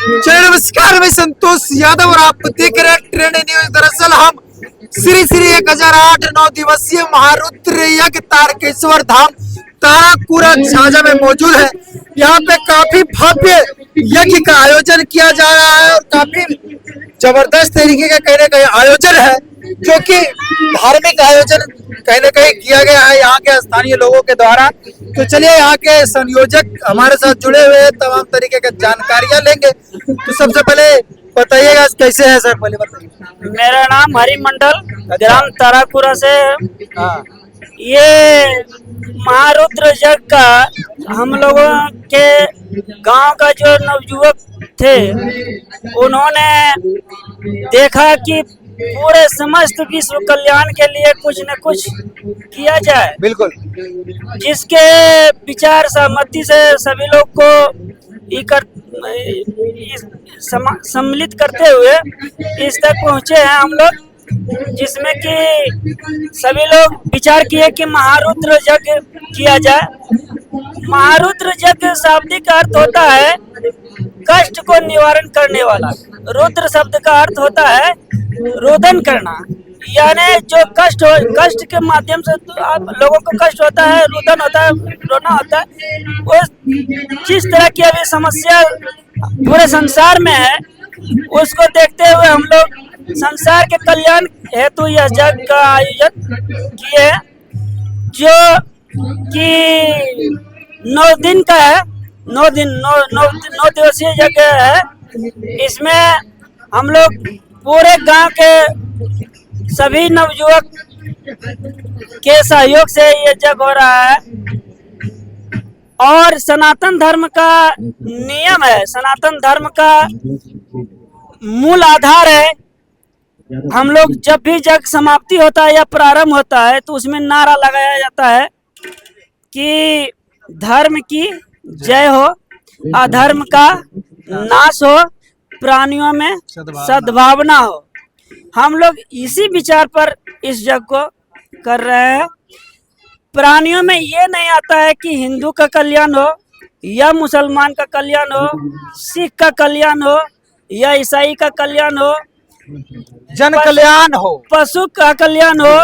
चलिए नमस्कार, मैं संतोष यादव और आप देख रहे हैं ट्रेंड न्यूज। दरअसल हम श्री श्री 1008 9 दिवसीय महारुद्र यज्ञ तारकेश्वर धाम तारापुरा झाझा में मौजूद है। यहाँ पे काफी भव्य यज्ञ का आयोजन किया जा रहा है और काफी जबरदस्त तरीके का कहीं ना कहीं आयोजन है, जो कि धार्मिक आयोजन कहीं ना कहीं किया गया है यहाँ के स्थानीय लोगों के द्वारा। तो चलिए यहाँ के संयोजक हमारे साथ जुड़े हुए हैं, तमाम तरीके की जानकारियां लेंगे। तो सबसे पहले बताइएगा कैसे है सर, पहले बताइए। मेरा नाम हरि मंडल, ग्राम तारापुरा से है। हाँ, ये महारुद्र यज्ञ का हम लोगों के गांव का जो नवयुवक थे, उन्होंने देखा कि पूरे समस्त विश्व कल्याण के लिए कुछ न कुछ किया जाए। बिल्कुल। जिसके विचार सहमति से सभी लोग को सम्मिलित करते हुए इस तक पहुंचे हैं हम लोग, जिसमें कि सभी लोग विचार किए कि महारुद्र यज्ञ किया जाए। महारुद्र यज्ञ शाब्दिक अर्थ होता है कष्ट को निवारण करने वाला। रुद्र शब्द का अर्थ होता है रोदन करना, यानी जो कष्ट के माध्यम से आप लोगों को कष्ट होता है, रुदन होता है, रोना होता है। वो जिस तरह की अभी समस्या पूरे संसार में है, उसको देखते हुए हम लोग संसार के कल्याण हेतु यह यज्ञ का आयोजन किए, जो कि 9 दिन का है। 9 दिवसीय यज्ञ है। इसमें हम लोग पूरे गांव के सभी नवयुवक के सहयोग से ये यज्ञ हो रहा है। और सनातन धर्म का नियम है, सनातन धर्म का मूल आधार है। हम लोग जब भी यज्ञ समाप्ति होता है या प्रारंभ होता है, तो उसमें नारा लगाया जाता है कि धर्म की जय हो, अधर्म का नाश हो, प्राणियों में सद्भावना हो। हम लोग इसी विचार पर इस यज्ञ को कर रहे हैं। प्राणियों में ये नहीं आता है कि हिंदू का कल्याण हो या मुसलमान का कल्याण हो, सिख का कल्याण हो या ईसाई का कल्याण हो, जन कल्याण हो, पशु का कल्याण हो,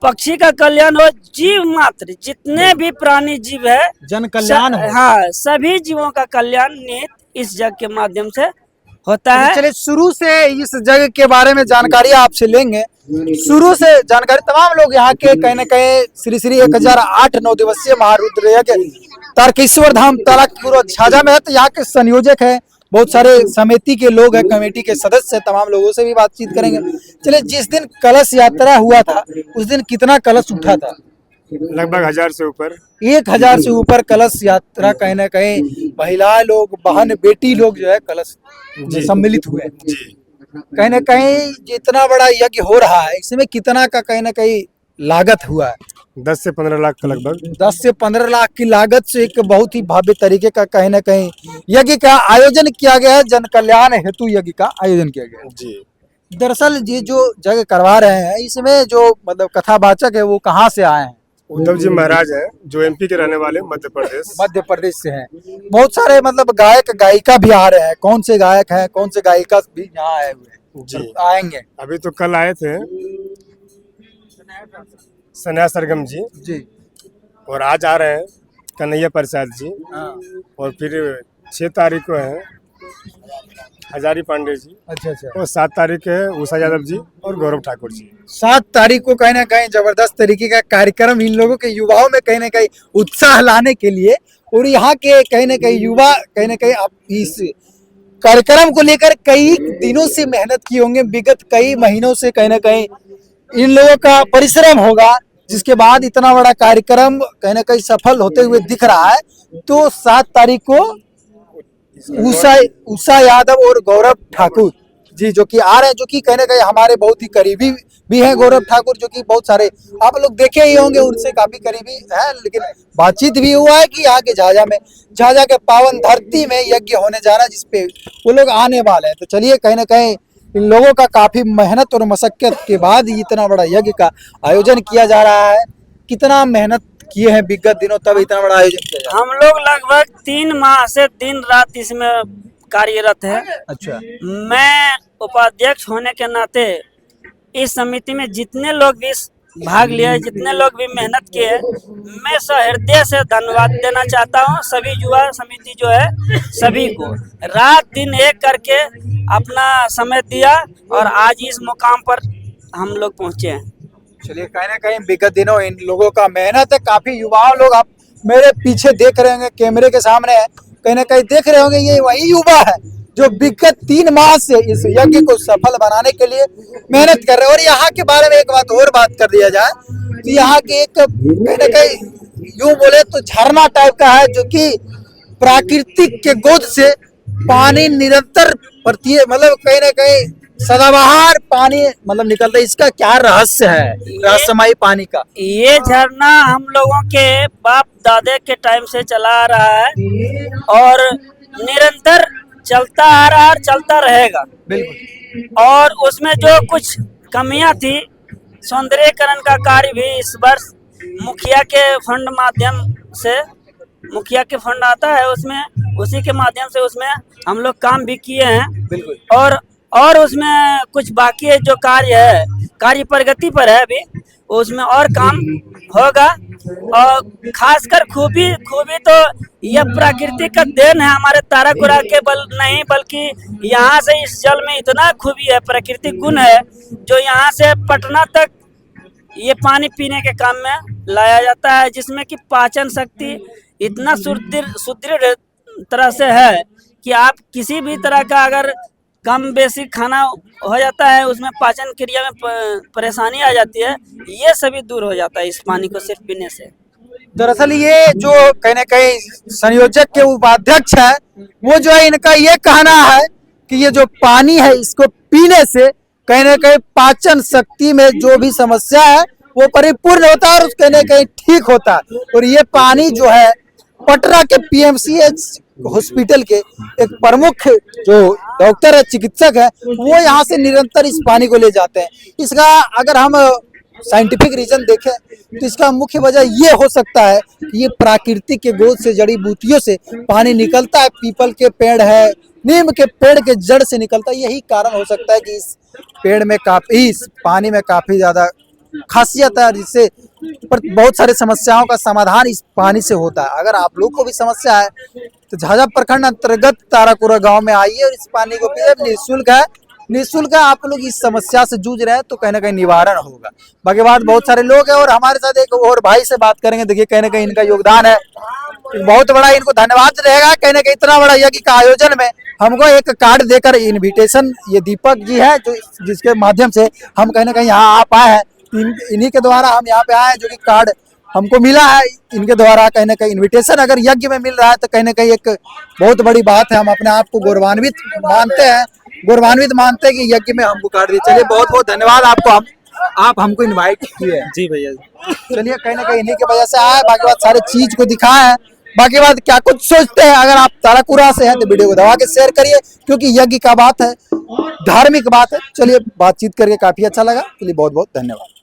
पक्षी का कल्याण हो, जीव मात्र जितने भी प्राणी जीव है, जन कल्याण हो। हाँ, सभी जीवों का कल्याण निहित इस यज्ञ के माध्यम से होता है। चलिए शुरू से इस जगह के बारे में जानकारी आपसे लेंगे। शुरू से जानकारी तमाम लोग यहाँ के कहीं न कहीं श्री श्री 1008 9 दिवसीय महारुद्र यज्ञ तारकेश्वर धाम तारापुरा झाझा में है। तो यहाँ के संयोजक है, बहुत सारे समिति के लोग हैं, कमेटी के सदस्य, तमाम लोगों से भी बातचीत करेंगे। चलिए, जिस दिन कलश यात्रा हुआ था उस दिन कितना कलश उठा था? लगभग 1000 से ऊपर। 1000 से ऊपर कलश यात्रा कहीं ना कहीं महिला लोग, बहन बेटी लोग जो है कलश में सम्मिलित हुए। कहीं ना कहीं जितना बड़ा यज्ञ हो रहा है, इसमें कितना का कहीं ना कहीं लागत हुआ है? 10 से 15 लाख का लगभग। 10 से 15 लाख की लागत से एक बहुत ही भव्य तरीके का कहीं ना कहीं यज्ञ का आयोजन किया गया है। जन कल्याण हेतु यज्ञ का आयोजन किया गया है जी। दरअसल ये जो जगह करवा रहे हैं, इसमें जो मतलब कथावाचक है वो कहाँ से आए हैं? उद्धव जी महाराज है, जो एमपी के रहने वाले, मध्य प्रदेश से हैं। बहुत सारे मतलब गायक गायिका भी आ रहे हैं। कौन से गायक हैं, कौन से गायिका भी यहाँ आए हुए हैं जी, आएंगे? अभी तो कल आए थे सन्या सरगम जी, और आज आ रहे हैं कन्हैया प्रसाद जी। और फिर 6 तारीख को है हजारी पांडे जी। अच्छा। और 7 तारीख है उषा यादव जी और गौरव ठाकुर जी। 7 तारीख को कहीं ना कहीं जबरदस्त तरीके का कार्यक्रम इन लोगों के युवाओं में कहीं ना कहीं उत्साह लाने के लिए, और यहाँ के कहीं ना कहीं युवा कहीं ना कहीं इस कार्यक्रम को लेकर कई दिनों से मेहनत किए होंगे। विगत कई महीनों से कहीं ना कहीं इन लोगों का परिश्रम होगा, जिसके बाद इतना बड़ा कार्यक्रम कहीं ना कहीं सफल होते हुए दिख रहा है। तो 7 तारीख को उषा यादव और गौरव ठाकुर जी जो कि आ रहे हैं, जो कि कहीं ना कहीं हमारे बहुत ही करीबी भी हैं। गौरव ठाकुर जो कि बहुत सारे आप लोग देखे ही होंगे, उनसे काफी करीबी है। लेकिन बातचीत भी हुआ है कि यहाँ के झाझा के पावन धरती में यज्ञ होने जा रहा है, जिसपे वो लोग आने वाले हैं। तो चलिए, कहीं ना कहीं इन लोगों का काफी मेहनत और मशक्कत के बाद इतना बड़ा यज्ञ का आयोजन किया जा रहा है। कितना मेहनत किए हैं विगत दिनों, तब इतना बड़ा आयोजन किया? हम लोग लगभग 3 माह से दिन रात इसमें कार्यरत है। अच्छा, मैं उपाध्यक्ष होने के नाते इस समिति में जितने लोग भी भाग लिए, जितने लोग भी मेहनत किए, मैं सहृदय से धन्यवाद देना चाहता हूँ। सभी युवा समिति जो है सभी को रात दिन एक करके अपना समय दिया और आज इस मुकाम पर हम लोग पहुँचे हैं। चलिए कहीं ना कहीं विगत दिनों इन लोगों का मेहनत है, काफी युवा लोग आप मेरे पीछे देख रहे होंगे, कैमरे के सामने है, कहीं ना कहीं देख रहे होंगे, ये वही युवा है जो विगत 3 माह से इस यज्ञ को सफल बनाने के लिए मेहनत कर रहे हैं। और यहाँ के बारे में एक बात कर दिया जाए तो यहाँ के एक कहीं ना कहीं यूं बोले तो झरना टाइप का है, जो कि प्राकृतिक के गोद से पानी निरंतर मतलब कहीं ना कहीं सदाबहार पानी मतलब निकलता है। इसका क्या रहस्य है, रहस्यमयी पानी का? ये झरना हम लोगों के बाप दादे के टाइम से चला आ रहा है और निरंतर चलता आ रहा और चलता रहेगा। बिल्कुल। और उसमें जो कुछ कमियां थी, सौंदर्यीकरण का कार्य भी इस वर्ष मुखिया के फंड माध्यम से, मुखिया के फंड आता है उसमें, उसी के माध्यम से उसमें हम लोग काम भी किए हैं। बिल्कुल। और उसमें कुछ बाकी है जो कार्य है, कार्य प्रगति पर है अभी, उसमें और काम होगा। और खासकर खूबी तो यह प्रकृति का देन है, हमारे ताराकुरा के बल नहीं बल्कि यहाँ से इस जल में इतना खूबी है, प्राकृतिक गुण है, जो यहाँ से पटना तक ये पानी पीने के काम में लाया जाता है, जिसमें कि पाचन शक्ति इतना सुदृढ़ तरह से है कि आप किसी भी तरह का अगर कम बेसी खाना हो जाता है, उसमें पाचन क्रिया में परेशानी आ जाती है, ये सभी दूर हो जाता है इस पानी को सिर्फ पीने से। दरअसल ये जो कहीं ना कहीं संयोजक के उपाध्यक्ष है, वो जो है इनका ये कहना है कि ये जो पानी है इसको पीने से कहीं ना कहीं पाचन शक्ति में जो भी समस्या है वो परिपूर्ण होता है और कहीं ना कहीं ठीक होता है। और ये पानी जो है पटना के पीएमसीएच हॉस्पिटल के एक प्रमुख जो डॉक्टर है, चिकित्सक है, वो यहाँ से निरंतर इस पानी को ले जाते हैं। इसका अगर हम साइंटिफिक रीजन देखें तो इसका मुख्य वजह ये हो सकता है कि ये प्राकृतिक के गोद से जड़ी बूटियों से पानी निकलता है, पीपल के पेड़ है, नीम के पेड़ के जड़ से निकलता है। यही कारण हो सकता है कि इस पेड़ में काफी, इस पानी में काफी ज्यादा खासियत है, जिससे बहुत सारी समस्याओं का समाधान इस पानी से होता है। अगर आप लोग को भी समस्या है तो झाझा प्रखंड अंतर्गत ताराकुरा गांव में आइए और इस पानी को पिए। निःशुल्क है, निःशुल्क है। आप लोग इस समस्या से जूझ रहे हैं तो कहीं ना कहीं निवारण होगा। बाकी बात बहुत सारे लोग हैं और हमारे साथ एक और भाई से बात करेंगे। देखिए कहीं ना कहीं इनका योगदान है, बहुत बड़ा, इनको धन्यवाद रहेगा। कहीं ना कहीं इतना बड़ा यज्ञ का आयोजन में हमको एक कार्ड देकर इनविटेशन, ये दीपक जी है जो जिसके माध्यम से हम कहीं ना कहीं यहाँ आ पाए हैं, इन्हीं के द्वारा हम यहाँ पे आए हैं, जो कि कार्ड हमको मिला है इनके द्वारा। कहीं ना कहीं इनविटेशन अगर यज्ञ में मिल रहा है तो कहीं ना कहीं एक बहुत बड़ी बात है। हम अपने आप को गौरवान्वित मानते हैं कि यज्ञ में हमको कार्ड दिया। चलिए बहुत बहुत धन्यवाद आपको, आप हमको इनवाइट किए। जी भैया। चलिए कहीं ना कहीं इन्हीं की वजह से आए, बाकी बात सारे चीज को दिखाया है। बाकी बात क्या कुछ सोचते हैं, अगर आप ताराकुरा से हैं तो वीडियो को दबा के शेयर करिए, क्योंकि यज्ञ का बात है, धार्मिक बात है। चलिए बातचीत करके काफी अच्छा लगा। चलिए बहुत बहुत धन्यवाद।